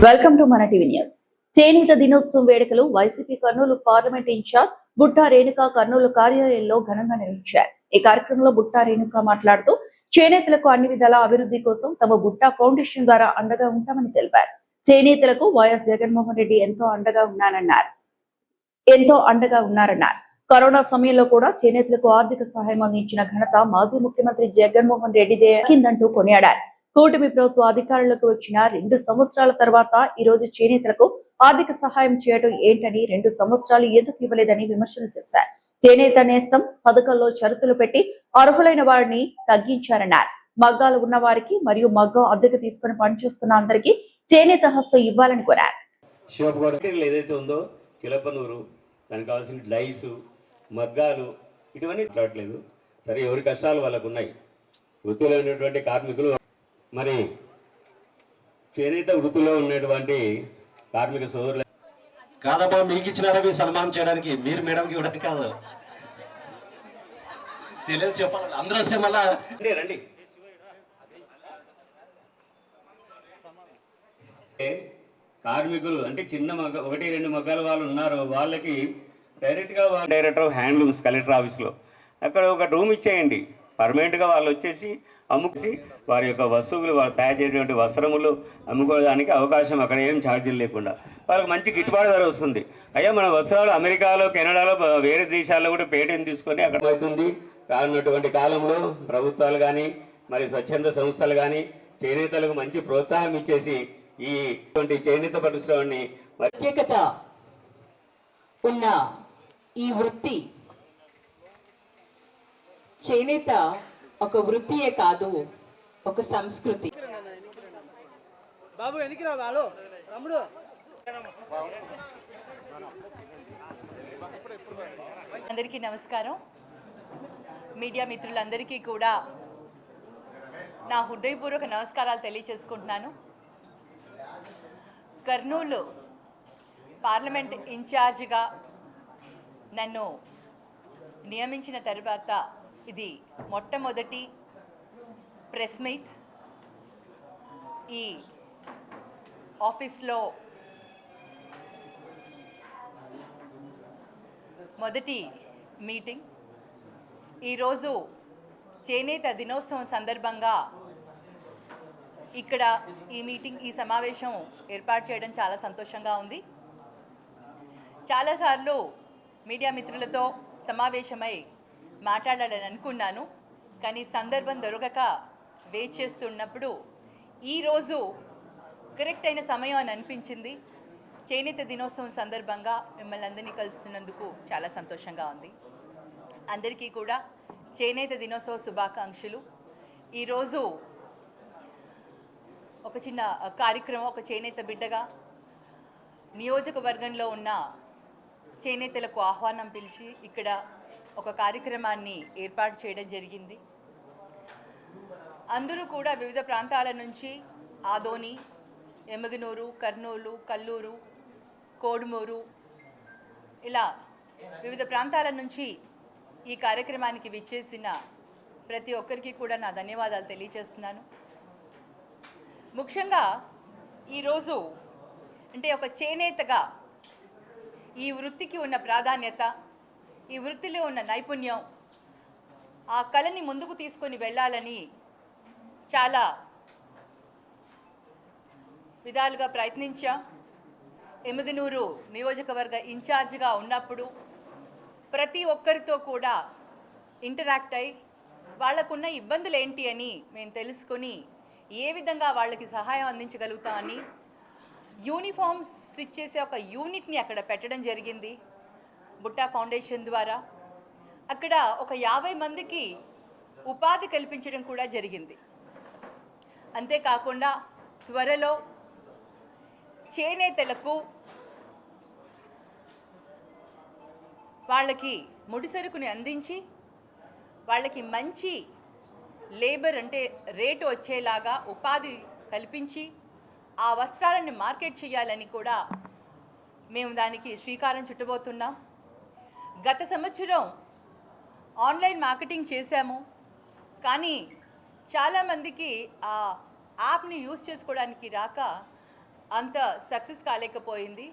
Welcome to మన TV news. చేనేత దినోత్సవం వేడుకలు YCP Kurnool parliament incharge Butta Renuka Kurnool కార్యాలయంలో ఘనంగా నిర్వహించారు. ఈ కార్యక్రమంలో బుట్టా రేణుక మాట్లాడుతూ చేనేతలకు అన్ని విధాల అభివృద్ధి కోసం తమ బుట్టా ఫౌండేషన్ ద్వారా అండగా ఉంటామని తెలిపారు. చేనేతలకు వైఎస్ జగన్మోహన్ రెడ్డి ఎంతో అండగా ఉన్నారన్నారు. కరోనా సమయంలో కూడా చేనేతలకు ఆర్థిక సహాయం అందించిన ఘనత మాజీ ముఖ్యమంత్రి జగన్మోహన్ రెడ్డిదే కిందంటూ కొనియాడారు. కూటమి ప్రభుత్వ అధికారులకు వచ్చిన 2 సంవత్సరాల తర్వాత ఈ రోజు చేనేతలకు ఆర్థిక సహాయం చేయడం ఏంటని 2 సంవత్సరాలు ఎందుకు ఇవ్వలేదని విమర్శలు చేశారు. చేనేత నేస్తం పథకంలో షరతులు పెట్టి అర్హులైన వారిని తగ్గించారన్నారు. మగ్గాలు ఉన్న వారికి మరియు మగ్గం అద్దెకు తీసుకుని పనిచేస్తున్న అందరికీ చేనేత హస్తం ఇవ్వాలని కోరారు. ఏదైతే ఉందో చిలపనూరు దానికి కావాల్సిన డైస్ మగ్గాలు ఇటువంటి రావట్లేదు. సరే, ఎవరి కష్టాలు వాళ్ళకు ఉన్నాయి. వృత్తిలో ఉన్నటువంటి కార్మికులు, మరి చేనేత వృత్తిలో ఉన్నటువంటి కార్మిక సోదరులు కాదబ్బా, మీకు ఇచ్చినారా మీ సన్మానం చేయడానికి? మీరు మేడంకి ఇవ్వడానికి కాదు, తెలియదు చెప్పాలి. అందరూ వస్తే మళ్ళా రండి. కార్మికులు అంటే చిన్న మగ్గ 1-2 మగ్గాల వాళ్ళు ఉన్నారు. వాళ్ళకి డైరెక్ట్గా డైరెక్టర్ ఆఫ్ హ్యాండ్లూమ్స్ కలెక్టర్ ఆఫీస్లో అక్కడ ఒక రూమ్ ఇచ్చేయండి. పర్మనెంట్గా వాళ్ళు వచ్చేసి అమ్ముకి వారి యొక్క వస్తువులు, వాళ్ళు తయారు చేసేటువంటి వస్త్రములు అమ్ముకోవడానికి అవకాశం, అక్కడ ఏం ఛార్జీలు లేకుండా వాళ్ళకి మంచి గిట్టుబాటు ధర వస్తుంది. అయ్యా, మన వస్త్రాలు అమెరికాలో, కెనడాలో, వేరే దేశాల్లో కూడా పేటెంట్ తీసుకొని అక్కడ అవుతుంది. రానున్నటువంటి కాలంలో ప్రభుత్వాలు కానీ మరి స్వచ్ఛంద సంస్థలు కానీ చేనేతలకు మంచి ప్రోత్సాహం ఇచ్చేసి ఈ చేనేత పరిశ్రమని ప్రత్యేకత ఉన్న ఈ వృత్తి, చేనేత ఒక వృత్తియే కాదు, ఒక సంస్కృతి. అందరికీ నమస్కారం. మీడియా మిత్రులందరికీ కూడా నా హృదయపూర్వక నమస్కారాలు తెలియజేసుకుంటున్నాను. కర్నూలు పార్లమెంట్ ఇన్ఛార్జిగా నన్ను నియమించిన తర్వాత ఇది మొట్టమొదటి ప్రెస్ మీట్. ఈ ఆఫీస్లో మొదటి మీటింగ్. ఈరోజు చేనేత దినోత్సవం సందర్భంగా ఇక్కడ ఈ మీటింగ్, ఈ సమావేశం ఏర్పాటు చేయడం చాలా సంతోషంగా ఉంది. చాలాసార్లు మీడియా మిత్రులతో సమావేశమై మాట్లాడాలని అనుకున్నాను, కానీ సందర్భం దొరకక వెయిట్ చేస్తున్నప్పుడు ఈరోజు కరెక్ట్ అయిన సమయం అని అనిపించింది. చేనేత దినోత్సవం సందర్భంగా మిమ్మల్ని అందరినీ కలుస్తున్నందుకు చాలా సంతోషంగా ఉంది. అందరికీ కూడా చేనేత దినోత్సవ శుభాకాంక్షలు. ఈరోజు ఒక చిన్న కార్యక్రమం, ఒక చేనేత బిడ్డగా నియోజకవర్గంలో ఉన్న చేనేతలకు ఆహ్వానం పిలిచి ఇక్కడ ఒక కార్యక్రమాన్ని ఏర్పాటు చేయడం జరిగింది. అందరూ కూడా వివిధ ప్రాంతాల నుంచి ఆదోని, ఎమగనూరు, కర్నూలు, కల్లూరు, కోడుమూరు, ఇలా వివిధ ప్రాంతాల నుంచి ఈ కార్యక్రమానికి విచ్చేసిన ప్రతి ఒక్కరికి కూడా నా ధన్యవాదాలు తెలియజేస్తున్నాను. ముఖ్యంగా ఈరోజు అంటే ఒక చేనేతగా ఈ వృత్తికి ఉన్న ప్రాధాన్యత, ఈ వృత్తిలో ఉన్న నైపుణ్యం, ఆ కళని ముందుకు తీసుకొని వెళ్ళాలని చాలా విధాలుగా ప్రయత్నించా. ఎమగనూరు నియోజకవర్గ ఇన్ఛార్జిగా ఉన్నప్పుడు ప్రతి ఒక్కరితో కూడా ఇంటరాక్ట్ అయి వాళ్ళకున్న ఇబ్బందులు ఏంటి అని మేము తెలుసుకొని ఏ విధంగా వాళ్ళకి సహాయం అందించగలుగుతామని యూనిఫామ్ స్టిచ్ చేసే ఒక యూనిట్ని అక్కడ పెట్టడం జరిగింది బుట్టా ఫౌండేషన్ ద్వారా. అక్కడ ఒక 50 మందికి ఉపాధి కల్పించడం కూడా జరిగింది. అంతేకాకుండా త్వరలో చేనేతలకు వాళ్ళకి ముడిసరుకుని అందించి వాళ్ళకి మంచి లేబర్ అంటే రేటు వచ్చేలాగా ఉపాధి కల్పించి ఆ వస్త్రాలను మార్కెట్ చేయాలని కూడా మేము దానికి శ్రీకారం చుట్టబోతున్నాం. గత సంవత్సరం ఆన్లైన్ మార్కెటింగ్ చేశాము, కానీ చాలామందికి ఆ యాప్ని యూజ్ చేసుకోవడానికి రాక అంత సక్సెస్ కాలేకపోయింది.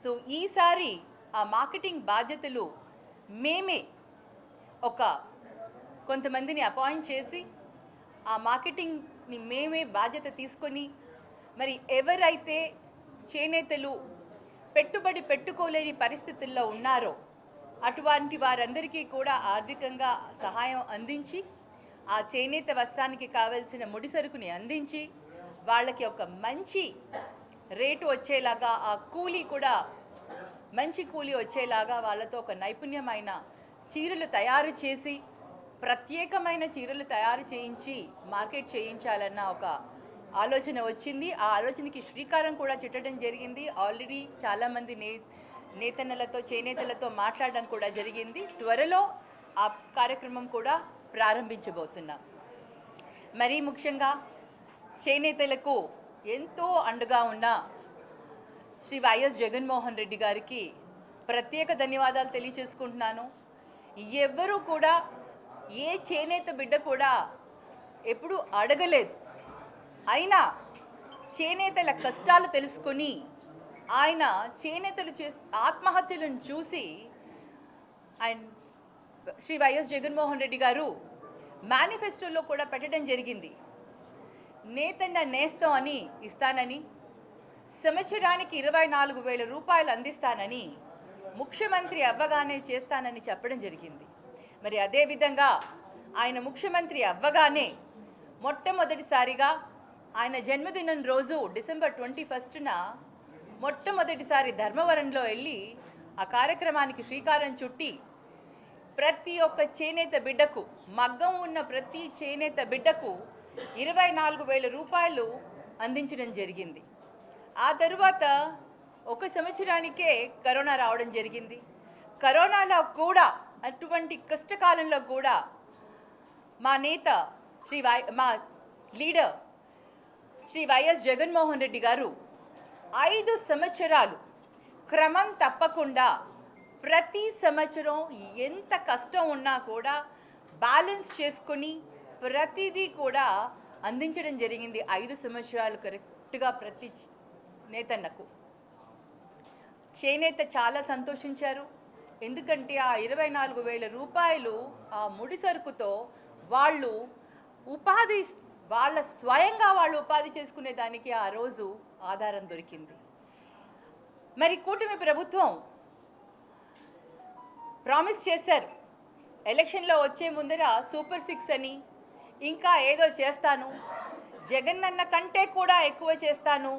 సో ఈసారి ఆ మార్కెటింగ్ బాధ్యతలు మేమే కొంతమందిని అపాయింట్ చేసి ఆ మార్కెటింగ్ని మేమే బాధ్యత తీసుకొని, మరి ఎవరైతే చేనేతలు పెట్టుబడి పెట్టుకోలేని పరిస్థితుల్లో ఉన్నారో అటువంటి వారందరికీ కూడా ఆర్థికంగా సహాయం అందించి, ఆ చేనేత వస్త్రానికి కావలసిన ముడి సరుకుని అందించి, వాళ్ళకి ఒక మంచి రేటు వచ్చేలాగా, ఆ కూలీ కూడా మంచి కూలీ వచ్చేలాగా వాళ్ళతో ఒక నైపుణ్యమైన చీరలు తయారు చేసి, ప్రత్యేకమైన చీరలు తయారు చేయించి మార్కెట్ చేయించాలన్న ఒక ఆలోచన వచ్చింది. ఆ ఆలోచనకి శ్రీకారం కూడా చుట్టడం జరిగింది. ఆల్రెడీ చాలామంది నేతన్నలతో చేనేతలతో మాట్లాడడం కూడా జరిగింది. త్వరలో ఆ కార్యక్రమం కూడా ప్రారంభించబోతున్నాం. మరీ ముఖ్యంగా చేనేతలకు ఎంతో అండగా ఉన్న శ్రీ వైఎస్ జగన్మోహన్ రెడ్డి గారికి ప్రత్యేక ధన్యవాదాలు తెలియచేసుకుంటున్నాను. ఎవ్వరూ కూడా ఏ చేనేత బిడ్డ కూడా ఎప్పుడూ అడగలేదు. అయినా చేనేతల కష్టాలు తెలుసుకొని ఆయన చేనేతలు ఆత్మహత్యలను చూసి ఆయన శ్రీ వైఎస్ జగన్మోహన్ రెడ్డి గారు మేనిఫెస్టోలో కూడా పెట్టడం జరిగింది. నేతన్న నేస్తం అని ఇస్తానని, సంవత్సరానికి 24,000 రూపాయలు అందిస్తానని, ముఖ్యమంత్రి అవ్వగానే చేస్తానని చెప్పడం జరిగింది. మరి అదేవిధంగా ఆయన ముఖ్యమంత్రి అవ్వగానే మొట్టమొదటిసారిగా ఆయన జన్మదినం రోజు డిసెంబర్ 21న మొట్టమొదటిసారి ధర్మవరంలో వెళ్ళి ఆ కార్యక్రమానికి శ్రీకారం చుట్టి ప్రతి ఒక్క చేనేత బిడ్డకు, మగ్గం ఉన్న ప్రతి చేనేత బిడ్డకు 24,000 రూపాయలు అందించడం జరిగింది. ఆ తరువాత ఒక సంవత్సరానికే కరోనా రావడం జరిగింది. కరోనాలో కూడా, అటువంటి కష్టకాలంలో కూడా మా నేత మా లీడర్ శ్రీ వైఎస్ జగన్మోహన్ రెడ్డి గారు 5 సంవత్సరాలు క్రమం తప్పకుండా ప్రతి సంవత్సరం ఎంత కష్టం ఉన్నా కూడా బ్యాలెన్స్ చేసుకొని ప్రతిదీ కూడా అందించడం జరిగింది. 5 సంవత్సరాలు కరెక్ట్గా ప్రతి నేతన్నకు. చేనేత చాలా సంతోషించారు. ఎందుకంటే ఆ 24,000 రూపాయలు ఆ ముడి సరుకుతో వాళ్ళు స్వయంగా వాళ్ళు ఉపాధి చేసుకునే దానికి ఆ రోజు ఆధారం దొరికింది. మరి కూటమి ప్రభుత్వం ప్రామిస్ చేశారు, ఎలక్షన్లో వచ్చే ముందర సూపర్ 6 అని, ఇంకా ఏదో చేస్తాను, జగనన్న కంటే కూడా ఎక్కువ చేస్తాను,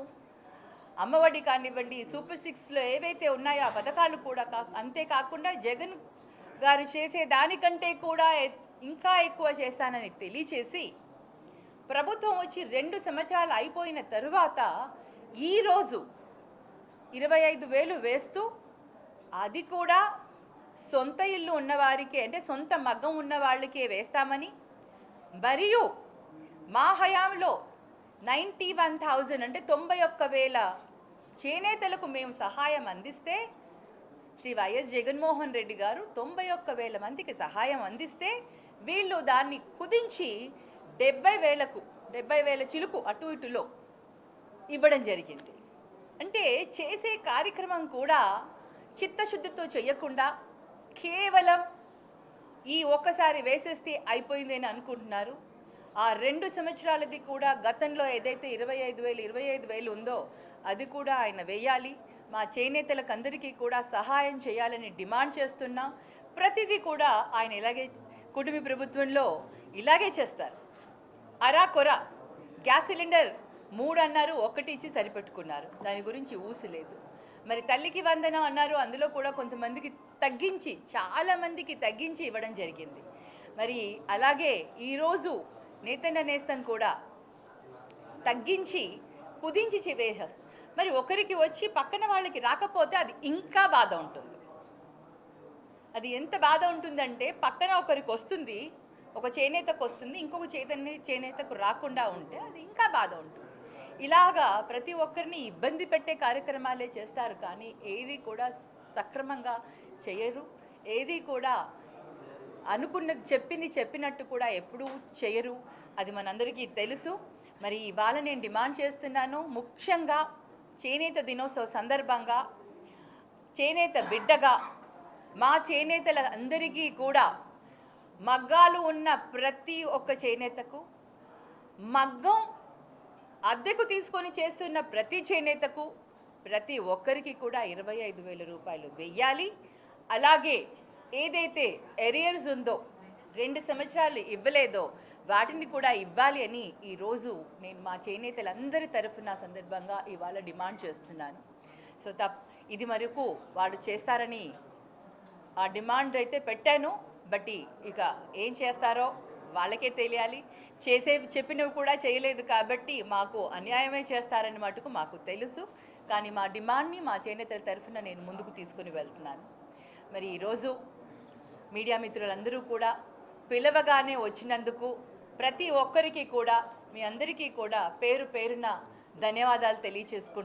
అమ్మఒడి కానివ్వండి, సూపర్ 6లో ఏవైతే ఉన్నాయో ఆ పథకాలు కూడా అంతేకాకుండా జగన్ గారు చేసే దానికంటే కూడా ఇంకా ఎక్కువ చేస్తానని తెలియచేసి, ప్రభుత్వం వచ్చి 2 సంవత్సరాలు అయిపోయిన తరువాత ఈరోజు 25,000 వేస్తూ, అది కూడా సొంత ఇల్లు ఉన్నవారికి, అంటే సొంత మగ్గం ఉన్న వాళ్ళకే వేస్తామని, మరియు మా హయాంలో 91,000 అంటే 91,000 చేనేతలకు మేము సహాయం అందిస్తే, శ్రీ వైఎస్ జగన్మోహన్ రెడ్డి గారు 91,000 మందికి సహాయం అందిస్తే, వీళ్ళు దాన్ని కుదించి 70,000 చిలుకు అటు ఇటులో ఇవ్వడం జరిగింది. అంటే చేసే కార్యక్రమం కూడా చిత్తశుద్ధితో చేయకుండా కేవలం ఈ ఒక్కసారి వేసేస్తే అయిపోయిందని అనుకుంటున్నారు. ఆ 2 సంవత్సరాలది కూడా గతంలో ఏదైతే 25,000 ఉందో అది కూడా ఆయన వేయాలి. మా చేనేతలకు అందరికీ కూడా సహాయం చేయాలని డిమాండ్ చేస్తున్నాం. ప్రతిదీ కూడా ఆయన ఇలాగే కుటుంబ ప్రభుత్వంలో ఇలాగే చేస్తారు. అరాకొర గ్యాస్ సిలిండర్ 3 అన్నారు, 1 ఇచ్చి సరిపెట్టుకున్నారు. దాని గురించి ఊసలేదు. మరి తల్లికి వందనం అన్నారు, అందులో కూడా కొంతమందికి తగ్గించి, చాలామందికి తగ్గించి ఇవ్వడం జరిగింది. మరి అలాగే ఈరోజు నేతన్న నేస్తం కూడా తగ్గించి కుదించి వేసేస్తారు. మరి ఒకరికి వచ్చి పక్కన వాళ్ళకి రాకపోతే అది ఇంకా బాధ ఉంటుంది. అది ఎంత బాధ ఉంటుందంటే, పక్కన ఒకరికి వస్తుంది, ఒక చేనేతకు వస్తుంది, ఇంకొక చేనేతకు రాకుండా ఉంటే అది ఇంకా బాధ ఉంటుంది. ఇలాగా ప్రతి ఒక్కరిని ఇబ్బంది పెట్టే కార్యక్రమాలే చేస్తారు, కానీ ఏది కూడా సక్రమంగా చేయరు. ఏది కూడా అనుకున్నది చెప్పినట్టు కూడా ఎప్పుడూ చేయరు. అది మనందరికీ తెలుసు. మరి ఇవాళ నేను డిమాండ్ చేస్తున్నాను, ముఖ్యంగా చేనేత దినోత్సవ సందర్భంగా చేనేత బిడ్డగా మా చేనేతల అందరికీ కూడా మగ్గాలు ఉన్న ప్రతి ఒక్క చేనేతకు, మగ్గం అద్దెకు తీసుకొని చేస్తున్న ప్రతి చేనేతకు, ప్రతి ఒక్కరికి కూడా 25,000 రూపాయలు వెయ్యాలి. అలాగే ఏదైతే ఎరియర్స్ ఉందో 2 సంవత్సరాలు ఇవ్వలేదో వాటిని కూడా ఇవ్వాలి అని ఈరోజు నేను మా చేనేతలందరి తరఫున సందర్భంగా ఇవాళ డిమాండ్ చేస్తున్నాను. సో ఇది వరకు వాళ్ళు చేస్తారని ఆ డిమాండ్ అయితే పెట్టాను. బట్ ఇక ఏం చేస్తారో వాళ్ళకే తెలియాలి. చెప్పినవి కూడా చేయలేదు కాబట్టి మాకు అన్యాయమే చేస్తారని మటుకు మాకు తెలుసు. కానీ మా డిమాండ్ని మా చేనేతల తరఫున నేను ముందుకు తీసుకుని వెళ్తున్నాను. మరి ఈరోజు మీడియా మిత్రులందరూ కూడా పిలవగానే వచ్చినందుకు ప్రతి ఒక్కరికి కూడా మీ అందరికీ కూడా పేరు పేరున ధన్యవాదాలు తెలియచేసుకుంటున్నాను.